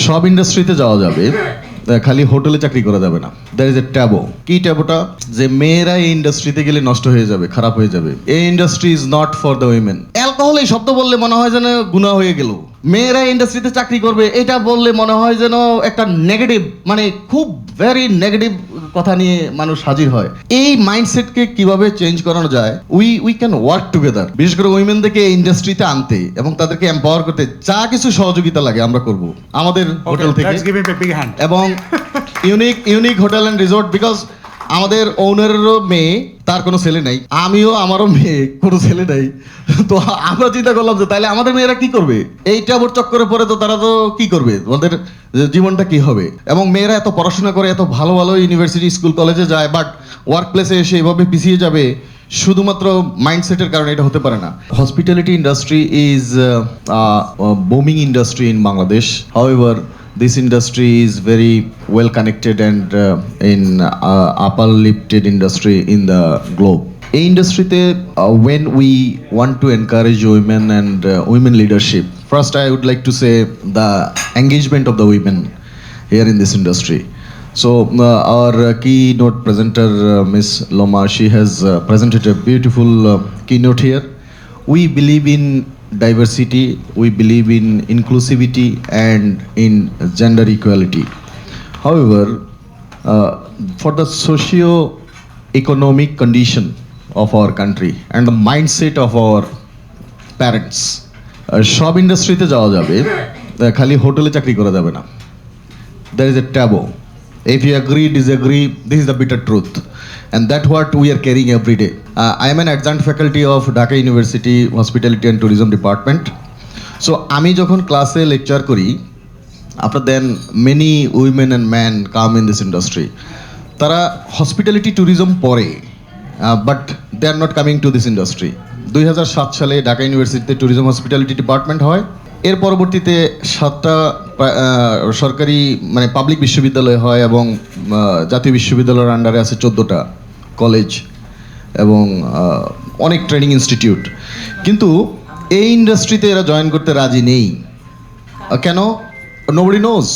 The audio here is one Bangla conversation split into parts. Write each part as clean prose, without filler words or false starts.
সব ইন্ডাস্ট্রিতে যাওয়া যাবে, খালি হোটেলে চাকরি করা যাবে না। There is a taboo. কি ট্যাবোটা? যে মেয়েরা এই ইন্ডাস্ট্রিতে গেলে নষ্ট হয়ে যাবে, খারাপ হয়ে যাবে। এই industry is not for the women. Alcohol এই শব্দ বললে মনে হয় যেন গুনাহ হয়ে গেল। মেয়েরা ইন্ডাস্ট্রিতে চাকরি করবে এটা বললে মনে হয় যেন একটা নেগেটিভ, মানে খুব ভেরি নেগেটিভ কথা নিয়ে মানুষ হাজির হয়। এই মাইন্ডসেটকে কিভাবে চেঞ্জ করানো যায়? উই ক্যান ওয়ার্ক টুগেদার, বিশেষ করে উইমেনদেরকে এই ইন্ডাস্ট্রিতে আনতে এবং তাদেরকে এম্পাওয়ার করতে যা কিছু সহযোগিতা লাগে আমরা করব আমাদের হোটেল থেকে। এবং unique hotel and resort, because আমাদের ওনারেরও মেয়ে, তার কোনো ছেলে নাই, আমিও আমারও মেয়ে, কোনো ছেলে নাই। তো আমরা চিন্তা করলাম যে তাহলে আমাদের মেয়েরা কি করবে? এইটা ওর চক্করে পরে তো তারা তো কি করবে, ওদের জীবনটা কি হবে? এবং মেয়েরা এত পড়াশোনা করে, এত ভালো ভালো ইউনিভার্সিটি স্কুল কলেজে যায়, বাট ওয়ার্ক প্লেসে এসে এভাবে পিছিয়ে যাবে শুধুমাত্র মাইন্ডসেটের কারণে। এটা হতে পারে না। Hospitality industry is booming industry in Bangladesh. However, this industry is very well connected and in upper lifted industry in the globe. এই ইন্ডাস্ট্রিতে when we want to encourage women and women leadership, first I would like to say the engagement of the women here in this industry. So our keynote presenter Miss Loma, she has presented a beautiful keynote here. We believe in diversity, we believe in inclusivity and in gender equality. However, for the socio-economic condition of our country and the mindset of our parents, সব ইন্ডাস্ট্রিতে যাওয়া যাবে, খালি হোটেলে চাকরি করা যাবে না। There is a taboo. If you agree, disagree, this is the bitter truth. And that's what we are carrying every day. I am an adjunct faculty of Dhaka University Hospitality and Tourism Department. So আমি যখন ক্লাসে লেকচার করি, after then many women and men come in this industry. তারা হসপিটালিটি ট্যুরিজম পড়ে, but they are not coming to this industry. 2007 সালে ঢাকা ইউনিভার্সিটিতে ট্যুরিজম হসপিটালিটি ডিপার্টমেন্ট হয়। এর পরবর্তীতে 7টা সরকারি মানে পাবলিক বিশ্ববিদ্যালয় হয় এবং জাতীয় বিশ্ববিদ্যালয়ের আন্ডারে আছে 14টা কলেজ এবং অনেক ট্রেনিং ইনস্টিটিউট। কিন্তু এই ইন্ডাস্ট্রিতে এরা জয়েন করতে রাজি নেই। কেন? Nobody knows.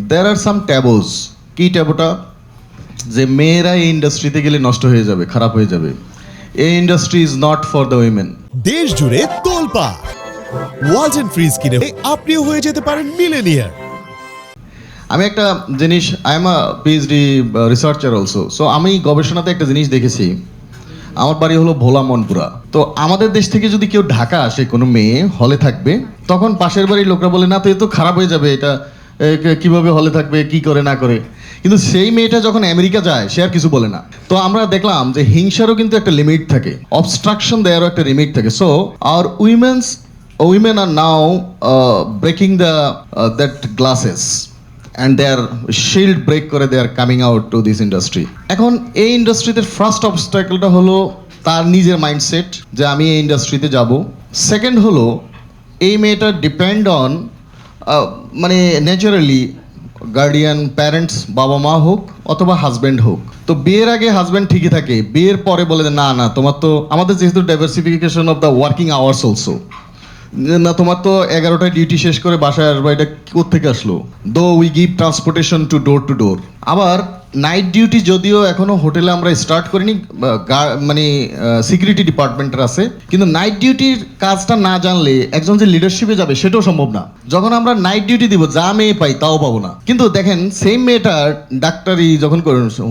There are some taboos. কি ট্যাবোটা? যে মেয়েরা এই ইন্ডাস্ট্রিতে গেলে নষ্ট হয়ে যাবে, খারাপ হয়ে যাবে। এই industry is not for the women. দেশ জুড়ে তোলপা ওয়ালটন ফ্রিজ কিনে আপনিও হয়ে যেতে পারেন মিলেনিয়ার। আমি একটা জিনিস, I am a PhD researcher also. So আমি গবেষণাতে একটা জিনিস দেখেছি। আমার বাড়ি হলো ভোলা মনপুরা। তো আমাদের দেশ থেকে যদি কেউ ঢাকা আসে, কোনো মেয়ে হলে থাকবে, তখন পাশের বাড়ির লোকরা বলে না তো এ তো খারাপ হয়ে যাবে, এটা কিভাবে হলে থাকবে, কি করে না করে। কিন্তু সেই মেয়েটা যখন আমেরিকা যায়, সে আর কিছু বলে না। তো আমরা দেখলাম যে হিংসারও কিন্তু একটা লিমিট থাকে, অবস্ট্রাকশন দেওয়ারও একটা লিমিট থাকে। So our women are now breaking that glasses and their shield break করে they are coming out to this industry. এখন এই ইন্ডাস্ট্রিতে ফার্স্ট অবস্ট্যাকলটা হলো তার নিজের মাইন্ডসেট যে আমি এই ইন্ডাস্ট্রিতে যাব। সেকেন্ড হলো এই মেয়েটা ডিপেন্ড অন মানে ন্যাচারালি গার্ডিয়ান প্যারেন্টস, বাবা মা হোক অথবা হাজব্যান্ড হোক। তো বিয়ের আগে হাজব্যান্ড ঠিকই থাকে, বিয়ের পরে বলে যে না না তোমার তো, আমাদের যেহেতু diversification of the working hours also, না তোমার তো 11টায় ডিউটি শেষ করে বাসায় আসবো, এটা কোত্থেকে আসলো? Though we give transportation to door. আবার নাইট ডিউটি যদিও এখনো হোটেলে আমরা স্টার্ট করিনি, মানে সিকিউরিটি ডিপার্টমেন্টের আছে, কিন্তু নাইট ডিউটির কাজটা না জানলে একজন যে লিডারশিপে যাবে সেটাও সম্ভব না। যখন আমরা নাইট ডিউটি দিব, যা মেয়ে পাই তাও পাবো না। কিন্তু দেখেন সেম মেয়েটা ডাক্তারি যখন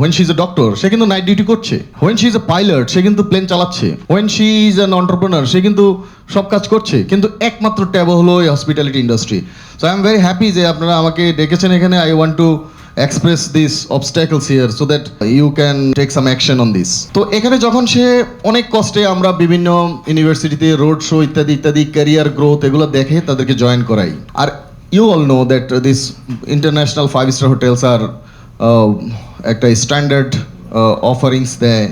when she is a doctor, সে কিন্তু নাইট ডিউটি করছে। When she is a pilot, সে কিন্তু প্লেন চালাচ্ছে। When she is an entrepreneur, সে কিন্তু সব কাজ করছে। কিন্তু একমাত্র ট্যাবো হলো এই hospitality industry. So I am very happy যে আপনারা আমাকে ডেকেছেন এখানে। I want to express these obstacles here so that you can take some action on this. তো এখানে যখন সে অনেক কষ্টে আমরা বিভিন্ন ইউনিভার্সিটিতে রোড শো ইত্যাদি ইত্যাদি ক্যারিয়ার গ্রোথ এগুলো দেখে তাদেরকে জয়েন করাই। Are you all know that this international 5-star hotels আর একটা স্ট্যান্ডার্ড অফারিংস দেয়,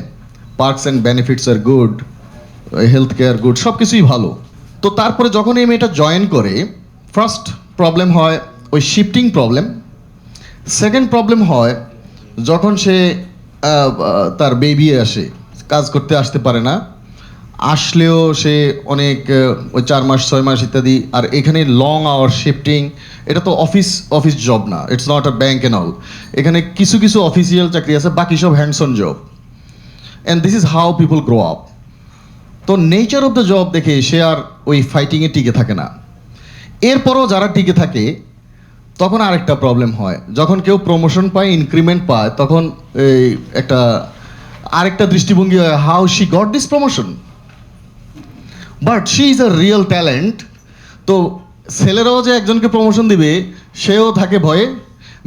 পার্কস অ্যান্ড বেনিফিটস আর গুড, হেলথ কেয়ার গুড, সব কিছুই ভালো। তো তারপরে যখন এই মেয়েটা জয়েন করে, ফার্স্ট প্রবলেম হয় ওই শিফটিং প্রবলেম। সেকেন্ড প্রবলেম হয় যখন সে তার বেবি আসে, কাজ করতে আসতে পারে না। আসলেও সে অনেক ওই 4 মাস 6 মাস ইত্যাদি। আর এখানে লং আওয়ার শিফটিং, এটা তো অফিস জব না, it's not a bank and all. এখানে কিছু কিছু অফিসিয়াল চাকরি আছে, বাকি সব hands on job, and this is how people grow up. তো নেচার অফ দ্য জব দেখে সে আর ওই ফাইটিংয়ে টিকে থাকে না। এরপরও যারা টিকে থাকে তখন আরেকটা প্রবলেম হয়, যখন কেউ প্রমোশন পায়, ইনক্রিমেন্ট পায়, তখন এই একটা আরেকটা দৃষ্টিভঙ্গি হয়, how she got this promotion, but she is a real talent. তো ছেলেরাও যে একজনকে প্রমোশন দিবে সেও থাকে ভয়ে,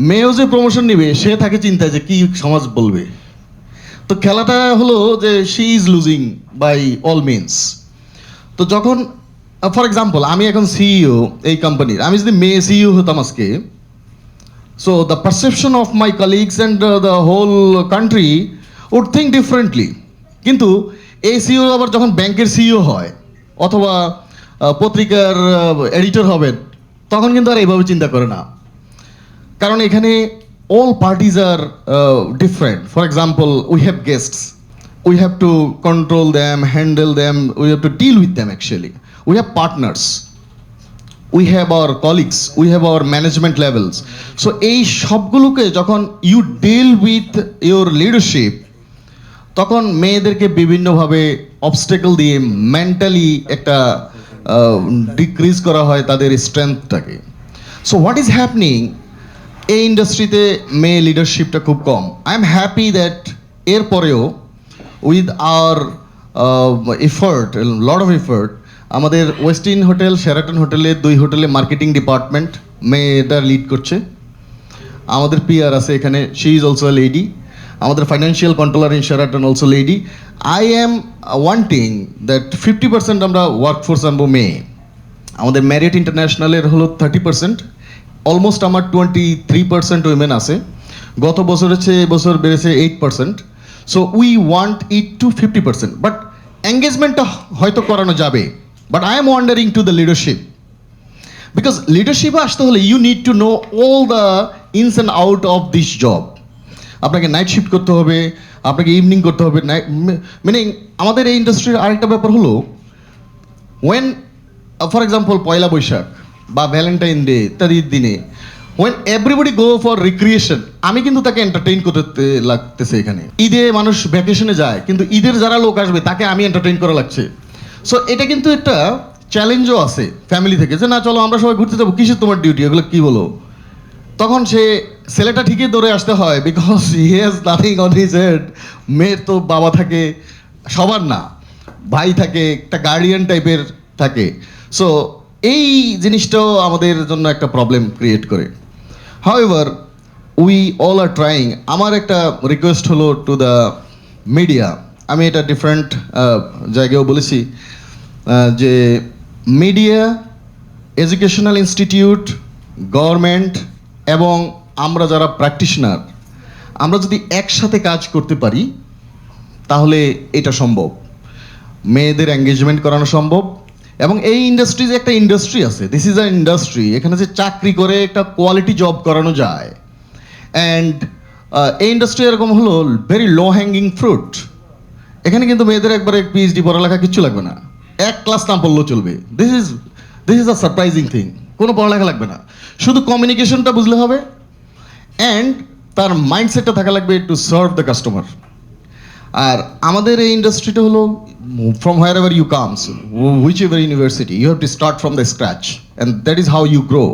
মেয়েও যে প্রমোশন নিবে সে থাকে চিন্তায় যে কি সমাজ বলবে। তো খেলাটা হলো যে she is losing by all means. তো যখন ফর এক্সাম্পল আমি এখন সিইও এই কোম্পানির, আমি যদি মেয়ে সিইও হতাম আজকে, so the perception of my colleagues and the whole country would think differently. কিন্তু এই সিইও আবার যখন ব্যাংকের সিইও হয় অথবা পত্রিকার এডিটর হবেন, তখন কিন্তু আর এইভাবে চিন্তা করে না, কারণ এখানে all parties are different. For example, we have guests. We have to control them, handle them. We have to deal with them actually. We have partners. We have our colleagues. We have our management levels. So এই সবগুলোকে যখন you deal with your leadership, তখন মেয়েদেরকে বিভিন্নভাবে অবস্টেকল দিয়ে মেন্টালি একটা ডিক্রিজ করা হয় তাদের স্ট্রেংথটাকে। সো হোয়াট ইজ হ্যাপনিং, এই ইন্ডাস্ট্রিতে মেয়ে লিডারশিপটা খুব কম। আই এম হ্যাপি দ্যাট এরপরেও with our effort, lot of effort, আমাদের ওয়েস্টিন হোটেল, শেরাটন হোটেলে, 2 হোটেলে মার্কেটিং ডিপার্টমেন্ট মেয়েটা লিড করছে। আমাদের পিআর আছে এখানে, she is also a lady. আমাদের financial controller in Sheraton also lady. I am wanting that 50% আমরা ওয়ার্কফোর্স আনবো মেয়ে। আমাদের ম্যারিট ইন্টারন্যাশনালের হলো 30%, অলমোস্ট আমার 23% উইমেন আছে। গত বছরের চেয়ে এবছর বেড়েছে 8%। So we want it to 50%, but এঙ্গেজমেন্টটা হয়তো করানো যাবে। But I am wondering to the leadership, because লিডারশিপে আসতে হলে you need to know all the ins and out of this job. আপনাকে নাইট শিফট করতে হবে, আপনাকে ইভিনিং করতে হবে। মিনিং আমাদের এই ইন্ডাস্ট্রির আরেকটা ব্যাপার হলো, when for example Poila Boishakh বা ভ্যালেন্টাইন ডে ইত্যাদির দিনে, when everybody go for recreation, আমি কিন্তু তাকে এন্টারটেইন করতে লাগতেছে। এখানে ঈদে মানুষ ভ্যাকেশনে যায়, কিন্তু ঈদের যারা লোক আসবে তাকে আমি এন্টারটেইন করা লাগছে। সো এটা কিন্তু একটা চ্যালেঞ্জও আছে ফ্যামিলি থেকে, যে না চলো আমরা সবাই ঘুরতে যাবো, কিসের তোমার ডিউটি, এগুলো কী বলো। তখন সে ছেলেটা ঠিকই দৌড়ে আসতে হয়, because he has nothing on his head. মেয়ের তো বাবা থাকে, সবার না, ভাই থাকে, একটা গার্ডিয়ান টাইপের থাকে। সো এই জিনিসটাও আমাদের জন্য একটা প্রবলেম ক্রিয়েট করে। However we all are trying. আমার একটা রিকোয়েস্ট হলো টু দ্য মিডিয়া, আমি এটা ডিফারেন্ট জায়গায়ও বলেছি, যে মিডিয়া, এডুকেশনাল ইনস্টিটিউট, গভর্নমেন্ট এবং আমরা যারা প্র্যাকটিশনার, আমরা যদি একসাথে কাজ করতে পারি তাহলে এটা সম্ভব। মেয়েদের এঙ্গেজমেন্ট করানো সম্ভব। এবং এই ইন্ডাস্ট্রি যে একটা ইন্ডাস্ট্রি আছে, দিস ইজ আ ইন্ডাস্ট্রি, এখানে যে চাকরি করে একটা কোয়ালিটি জব করানো যায়। অ্যান্ড এই ইন্ডাস্ট্রি এরকম হলো ভেরি লো হ্যাঙ্গিং ফ্রুট। এখানে কিন্তু মেয়েদের একবারে পিএইচডি পড়ালেখা কিচ্ছু লাগবে না, 1 ক্লাস না পড়লেও চলবে। This is a surprising thing. কোনো পড়ালেখা লাগবে না, শুধু কমিউনিকেশনটা বুঝলে হবে, অ্যান্ড তার মাইন্ডসেটটা থাকা লাগবে টু সার্ভ দ্য কাস্টমার। আর আমাদের এই ইন্ডাস্ট্রিটা হলো from wherever you comes, whichever university, you have to start from the scratch, and that is how you grow.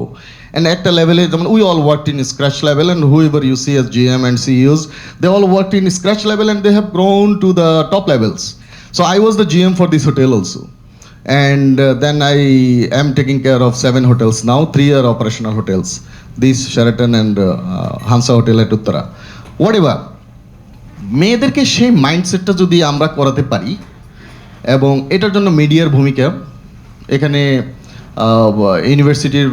And একটা লেভেলে যেমন we all worked in scratch level, and whoever you see as GM and CEOs, they all worked in scratch level and they have grown to the top levels. So I was the GM for this hotel also, and then I am taking care of 7 hotels now, 3 are operational hotels, this Sheraton and Hansa Hotel at Uttara. Whatever, মেয়েদেরকে সেই মাইন্ডসেটটা যদি আমরা করাতে পারি, এবং এটার জন্য মিডিয়ার ভূমিকা, এখানে ইউনিভার্সিটির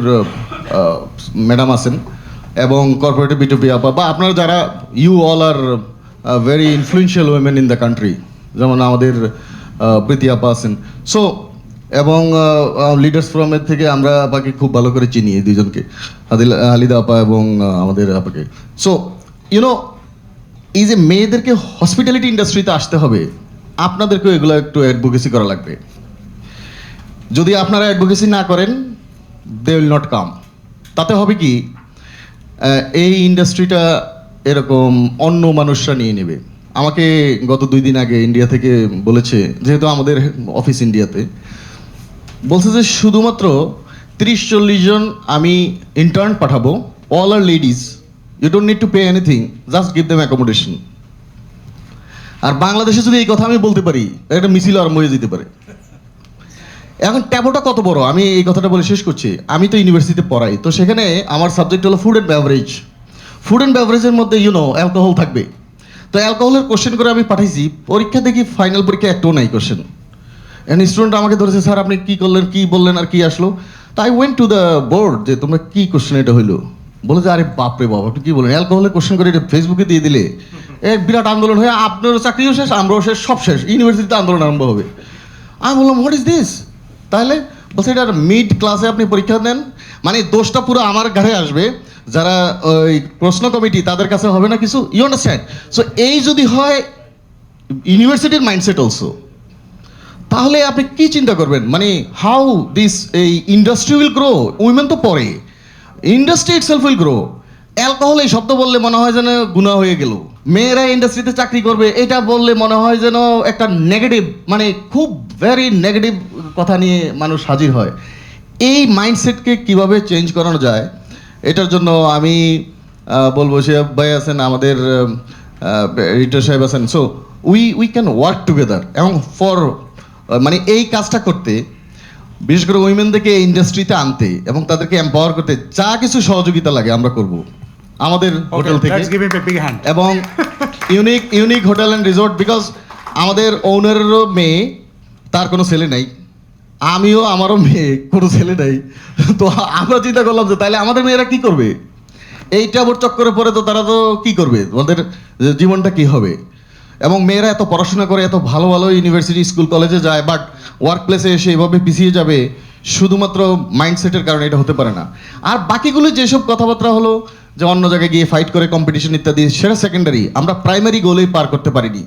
ম্যাডাম আছেন এবং কর্পোরেটিভ বিটুপি আপা, বা আপনারা যারা, you all are very influential women in the country, যেমন আমাদের প্রীতি আপা আছেন। সো এবং লিডার্স ফোরামের থেকে আমরা আপাকে খুব ভালো করে চিনি, এই দুজনকে, হালিদা আপা এবং আমাদের আপাকে। সো ইউনো, এই যে মেয়েদেরকে হসপিটালিটি ইন্ডাস্ট্রিতে আসতে হবে, আপনাদেরকেও এগুলো একটু অ্যাডভোকেসি করা লাগবে। যদি আপনারা অ্যাডভোকেসি না করেন, দে উইল নট কাম। তাতে হবে কি, এই ইন্ডাস্ট্রিটা এরকম অন্য মানুষরা নিয়ে নেবে। আমাকে গত 2 দিন আগে ইন্ডিয়া থেকে বলেছে, যেহেতু আমাদের অফিস ইন্ডিয়াতে, বলছে যে শুধুমাত্র 30-40 জন আমি ইন্টার্ন পাঠাবো, all are ladies, you don't need to pay anything, just give them accommodation. আর বাংলাদেশে যদি এই কথা আমি বলতে পারি, একটা মিছিল আরম্ভ হয়ে যেতে পারে। এখন ট্যাবোটা কত বড়, আমি এই কথাটা বলে শেষ করছি। আমি তো ইউনিভার্সিটিতে পড়াই, তো সেখানে আমার সাবজেক্ট হলো food and beverage. Food and বেভারেজের মধ্যে অ্যালকোহল থাকবে। তো অ্যালকোহলের কোশ্চেন করে আমি পাঠাইছি, পরীক্ষা দেখি ফাইনাল পরীক্ষা একটাও নাই কোশ্চেন। এন্ড স্টুডেন্ট আমাকে ধরেছে, স্যার আপনি কী করলেন, কী বললেন আর কি আসলো। তাই ওয়েন্ট টু দ্য বোর্ড, যে তোমরা কী কোশ্চেন এটা হইলো। বলে যে আরে বাপরে বাপ, আপনি কী বলেন, অ্যালকোহলের কোশ্চেন করে এটা ফেসবুকে দিয়ে দিলে এক বিরাট আন্দোলন হয়ে আপনারও চাকরিও শেষ, আমরাও শেষ, সব শেষ, ইউনিভার্সিটিতে আন্দোলন আরম্ভ হবে। আমি বললাম হোয়াট ইজ দিস। তাহলে বলছে এটা মিড ক্লাসে আপনি পরীক্ষা দেন, মানে দোষটা পুরো আমার ঘাড়ে আসবে, যারা ওই প্রশ্ন কমিটি তাদের কাছে হবে না কিছু। You understand? সো এই যদি হয় ইউনিভার্সিটির মাইন্ডসেট অলসো, তাহলে আপনি কি চিন্তা করবেন, মানে হাউ দিস এই ইন্ডাস্ট্রি উইল গ্রো। উইমেন তো পরে, industry itself will grow. Alcohol এই শব্দ বললে মনে হয় যেন গুনাহ হয়ে গেল, মেয়েরা ইন্ডাস্ট্রিতে চাকরি করবে এটা বললে মনে হয় যেন একটা নেগেটিভ, মানে খুব ভেরি নেগেটিভ কথা নিয়ে মানুষ হাজির হয়। এই মাইন্ডসেটকে কিভাবে চেঞ্জ করানো যায়, এটার জন্য আমি বলবো, সে ভাই আছেন, আমাদের রিটার সাহেব আছেন, so we can work together. এবং ফর মানে এই কাজটা করতে, বিশেষ করে উইমেনদেরকে ইন্ডাস্ট্রিতে আনতে এবং তাদেরকে এম্পাওয়ার করতে যা কিছু সহযোগিতা লাগে আমরা করব আমাদের হোটেল থেকে। এবং unique hotel and resort, because আমাদের ওনারেরও মেয়ে, তার কোনো ছেলে নাই, আমিও আমারও মেয়ে, কোনো ছেলে নাই। তো আমরা চিন্তা করলাম যে তাহলে আমাদের মেয়েরা কি করবে, এইটা ওর চক্করে পরে তো তারা তো কি করবে, ওদের জীবনটা কি হবে। এবং মেয়েরা এত পড়াশোনা করে, এত ভালো ভালো ইউনিভার্সিটি স্কুল কলেজে যায়, বাট ওয়ার্ক প্লেসে এসে এভাবে পিছিয়ে যাবে শুধুমাত্র মাইন্ডসেটের কারণে। এটা হতে পারে না। আর বাকিগুলো যেসব কথাবার্তা হলো যে অন্য জায়গায় গিয়ে ফাইট করে কম্পিটিশন ইত্যাদি, সেটা সেকেন্ডারি, আমরা প্রাইমারি গোলেই পার করতে পারিনি।